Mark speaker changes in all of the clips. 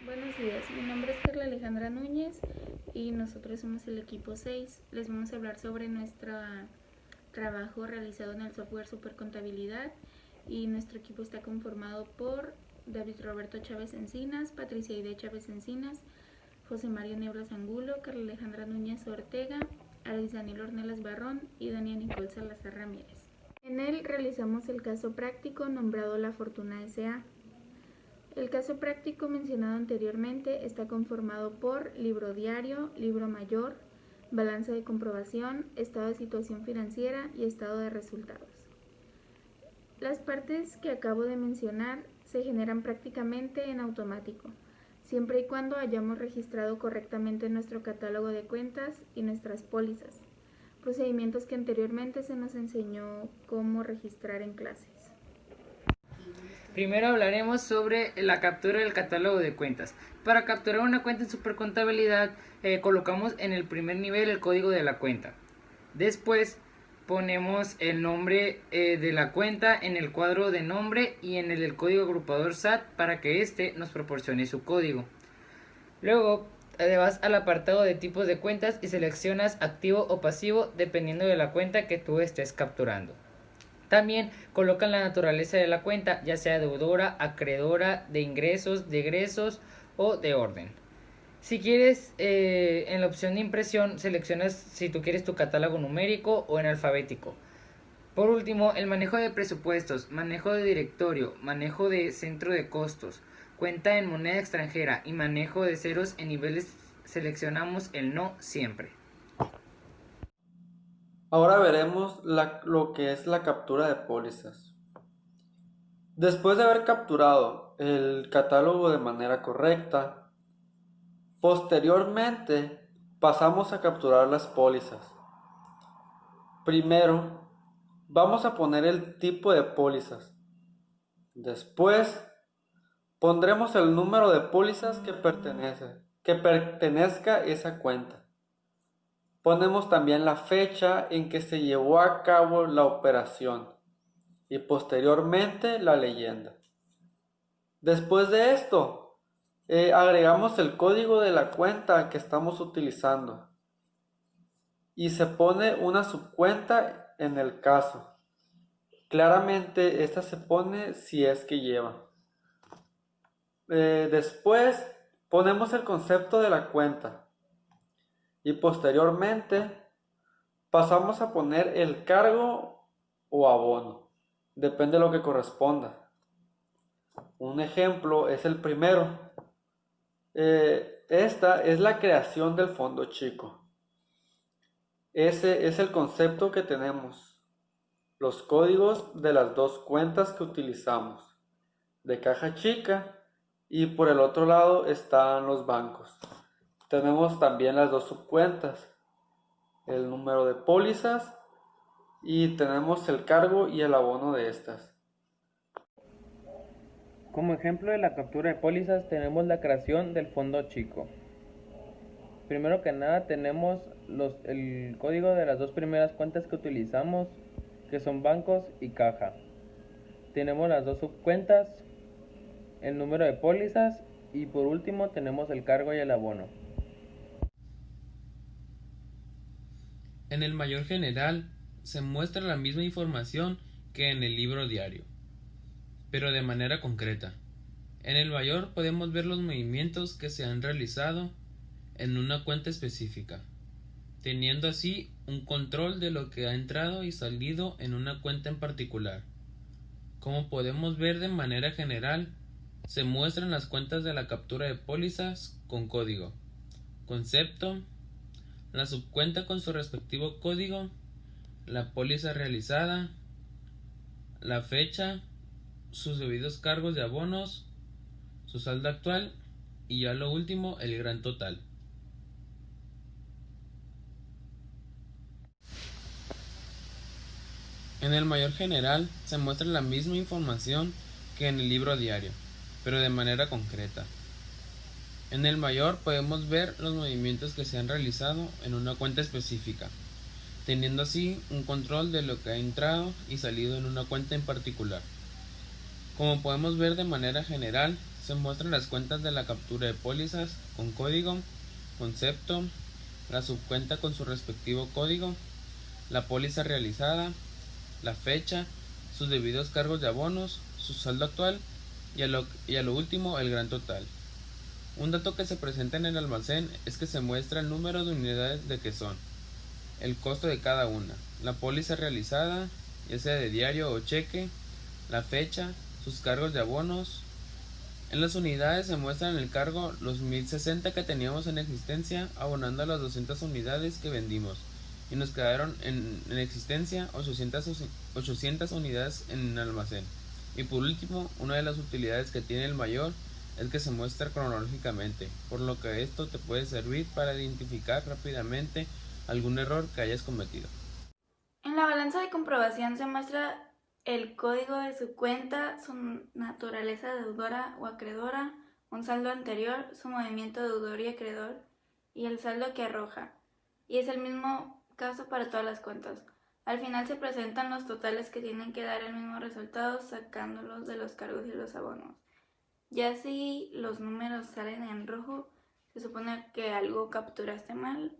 Speaker 1: Buenos días, mi nombre es Carla Alejandra Núñez y nosotros somos el equipo 6. Les vamos a hablar sobre nuestro trabajo realizado en el software Supercontabilidad y nuestro equipo está conformado por David Roberto Chávez Encinas, Patricia Ide Chávez Encinas, José Mario Nieblas Angulo, Carla Alejandra Núñez Ortega, Alex Daniel Ornelas Barrón y Daniel Nicole Salazar Ramírez. En él realizamos el caso práctico nombrado La Fortuna S.A. El caso práctico mencionado anteriormente está conformado por libro diario, libro mayor, balanza de comprobación, estado de situación financiera y estado de resultados. Las partes que acabo de mencionar se generan prácticamente en automático, siempre y cuando hayamos registrado correctamente nuestro catálogo de cuentas y nuestras pólizas, procedimientos que anteriormente se nos enseñó cómo registrar en clases.
Speaker 2: Primero hablaremos sobre la captura del catálogo de cuentas. Para capturar una cuenta en Supercontabilidad, colocamos en el primer nivel el código de la cuenta. Después ponemos el nombre de la cuenta en el cuadro de nombre y en el del código agrupador SAT para que éste nos proporcione su código. Luego vas al apartado de tipos de cuentas y seleccionas activo o pasivo dependiendo de la cuenta que tú estés capturando. También colocan la naturaleza de la cuenta, ya sea deudora, acreedora, de ingresos, de egresos o de orden. Si quieres, en la opción de impresión seleccionas si tú quieres tu catálogo numérico o en alfabético. Por último, el manejo de presupuestos, manejo de directorio, manejo de centro de costos, cuenta en moneda extranjera y manejo de ceros en niveles, seleccionamos el no siempre.
Speaker 3: Ahora veremos lo que es la captura de pólizas. Después de haber capturado el catálogo de manera correcta, posteriormente pasamos a capturar las pólizas. Primero, vamos a poner el tipo de pólizas. Después, pondremos el número de pólizas que pertenezca a esa cuenta. Ponemos también la fecha en que se llevó a cabo la operación y posteriormente la leyenda. Después de esto, agregamos el código de la cuenta que estamos utilizando y se pone una subcuenta en el caso. Claramente esta se pone si es que lleva. Después ponemos el concepto de la cuenta y posteriormente pasamos a poner el cargo o abono, depende de lo que corresponda. Un ejemplo es el primero. Esta es la creación del fondo chico. Ese es el concepto que tenemos. Los códigos de las dos cuentas que utilizamos, de caja chica y por el otro lado están los bancos. Tenemos también las dos subcuentas, el número de pólizas y tenemos el cargo y el abono de estas.
Speaker 4: Como ejemplo de la captura de pólizas tenemos la creación del fondo chico. Primero que nada tenemos el código de las dos primeras cuentas que utilizamos, que son bancos y caja. Tenemos las dos subcuentas, el número de pólizas y por último tenemos el cargo y el abono.
Speaker 5: En el mayor general se muestra la misma información que en el libro diario, pero de manera concreta. En el mayor podemos ver los movimientos que se han realizado en una cuenta específica, teniendo así un control de lo que ha entrado y salido en una cuenta en particular. Como podemos ver de manera general, se muestran las cuentas de la captura de pólizas con código, concepto, la subcuenta con su respectivo código, la póliza realizada, la fecha, sus debidos cargos de abonos, su saldo actual y ya lo último, el gran total. En el mayor general se muestra la misma información que en el libro diario, pero de manera concreta. En el mayor podemos ver los movimientos que se han realizado en una cuenta específica, teniendo así un control de lo que ha entrado y salido en una cuenta en particular. Como podemos ver de manera general, se muestran las cuentas de la captura de pólizas con código, concepto, la subcuenta con su respectivo código, la póliza realizada, la fecha, sus debidos cargos de abonos, su saldo actual y a lo último el gran total. Un dato que se presenta en el almacén es que se muestra el número de unidades de que son, el costo de cada una, la póliza realizada, ya sea de diario o cheque, la fecha, sus cargos de abonos. En las unidades se muestra en el cargo los 1060 que teníamos en existencia abonando a las 200 unidades que vendimos y nos quedaron en existencia 800 unidades en el almacén. Y por último, una de las utilidades que tiene el mayor es que se muestra cronológicamente, por lo que esto te puede servir para identificar rápidamente algún error que hayas cometido.
Speaker 1: En la balanza de comprobación se muestra el código de su cuenta, su naturaleza deudora o acreedora, un saldo anterior, su movimiento deudor y acreedor y el saldo que arroja. Y es el mismo caso para todas las cuentas. Al final se presentan los totales que tienen que dar el mismo resultado sacándolos de los cargos y los abonos. Ya si los números salen en rojo, se supone que algo capturaste mal.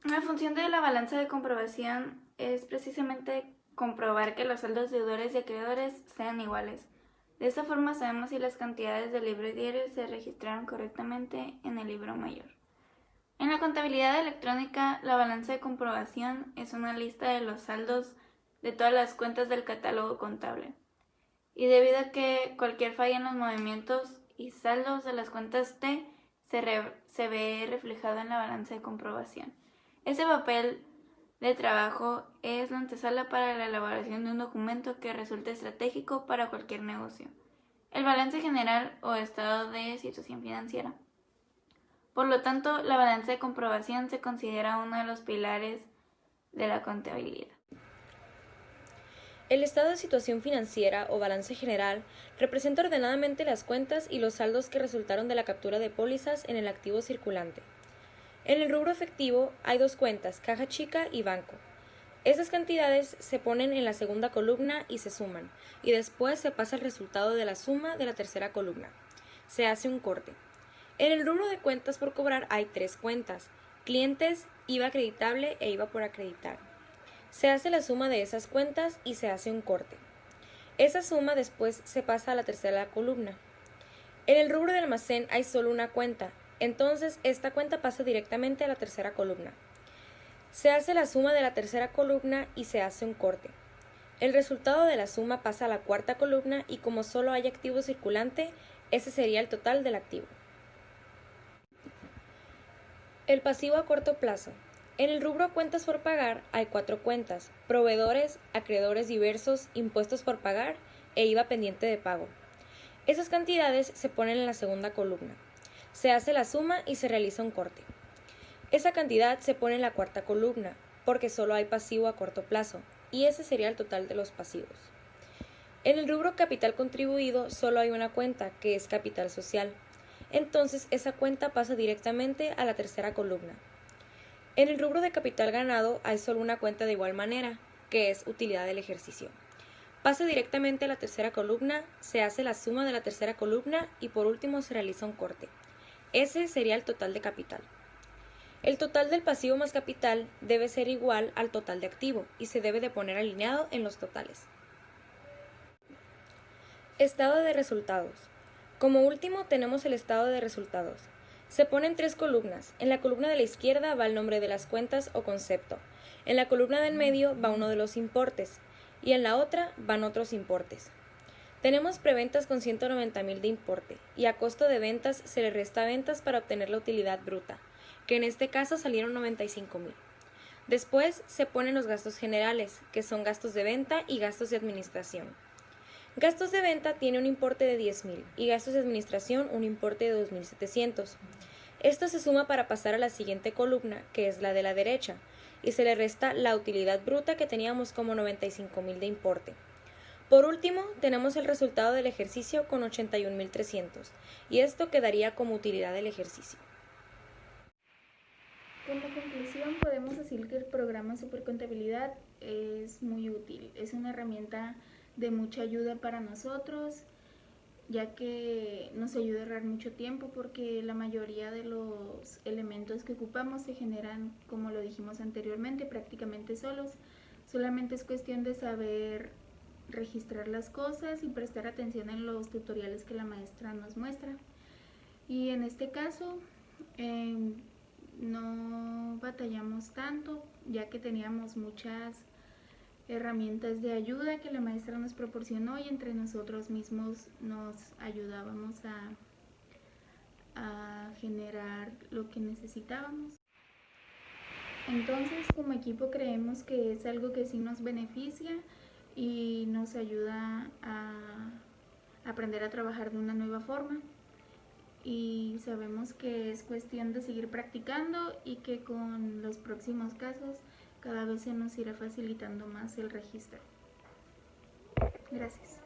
Speaker 1: La función de la balanza de comprobación es precisamente comprobar que los saldos deudores y acreedores sean iguales. De esta forma sabemos si las cantidades del libro diario se registraron correctamente en el libro mayor. En la contabilidad electrónica, la balanza de comprobación es una lista de los saldos de todas las cuentas del catálogo contable. Y debido a que cualquier falla en los movimientos y saldos de las cuentas T se ve reflejado en la balanza de comprobación. Este papel de trabajo es la antesala para la elaboración de un documento que resulte estratégico para cualquier negocio. El balance general o estado de situación financiera. Por lo tanto, la balanza de comprobación se considera uno de los pilares de la contabilidad.
Speaker 6: El estado de situación financiera o balance general representa ordenadamente las cuentas y los saldos que resultaron de la captura de pólizas en el activo circulante. En el rubro efectivo hay dos cuentas, caja chica y banco. Estas cantidades se ponen en la segunda columna y se suman, y después se pasa el resultado de la suma de la tercera columna. Se hace un corte. En el rubro de cuentas por cobrar hay tres cuentas, clientes, IVA acreditable e IVA por acreditar. Se hace la suma de esas cuentas y se hace un corte. Esa suma después se pasa a la tercera columna. En el rubro de almacén hay solo una cuenta, entonces esta cuenta pasa directamente a la tercera columna. Se hace la suma de la tercera columna y se hace un corte. El resultado de la suma pasa a la cuarta columna y como solo hay activo circulante, ese sería el total del activo. El pasivo a corto plazo. En el rubro cuentas por pagar hay cuatro cuentas, proveedores, acreedores diversos, impuestos por pagar e IVA pendiente de pago. Esas cantidades se ponen en la segunda columna. Se hace la suma y se realiza un corte. Esa cantidad se pone en la cuarta columna, porque solo hay pasivo a corto plazo, y ese sería el total de los pasivos. En el rubro capital contribuido solo hay una cuenta, que es capital social. Entonces esa cuenta pasa directamente a la tercera columna. En el rubro de capital ganado hay solo una cuenta de igual manera, que es utilidad del ejercicio. Pasa directamente a la tercera columna, se hace la suma de la tercera columna y por último se realiza un corte. Ese sería el total de capital. El total del pasivo más capital debe ser igual al total de activo y se debe de poner alineado en los totales. Estado de resultados. Como último tenemos el estado de resultados. Se pone en tres columnas. En la columna de la izquierda va el nombre de las cuentas o concepto. En la columna del medio va uno de los importes y en la otra van otros importes. Tenemos preventas con 190,000 de importe y a costo de ventas se le resta ventas para obtener la utilidad bruta, que en este caso salieron 95,000. Después se ponen los gastos generales, que son gastos de venta y gastos de administración. Gastos de venta tiene un importe de 10,000 y gastos de administración un importe de 2,700. Esto se suma para pasar a la siguiente columna, que es la de la derecha, y se le resta la utilidad bruta que teníamos como 95,000 de importe. Por último, tenemos el resultado del ejercicio con 81,300, y esto quedaría como utilidad del ejercicio.
Speaker 1: Como conclusión, podemos decir que el programa Supercontabilidad es muy útil, es una herramienta de mucha ayuda para nosotros ya que nos ayuda a ahorrar mucho tiempo porque la mayoría de los elementos que ocupamos se generan, como lo dijimos anteriormente, prácticamente solos. Solamente es cuestión de saber registrar las cosas y prestar atención en los tutoriales que la maestra nos muestra. Y en este caso no batallamos tanto, ya que teníamos muchas herramientas de ayuda que la maestra nos proporcionó y entre nosotros mismos nos ayudábamos a generar lo que necesitábamos. Entonces, como equipo creemos que es algo que sí nos beneficia y nos ayuda a aprender a trabajar de una nueva forma, y sabemos que es cuestión de seguir practicando y que con los próximos casos cada vez se nos irá facilitando más el registro. Gracias.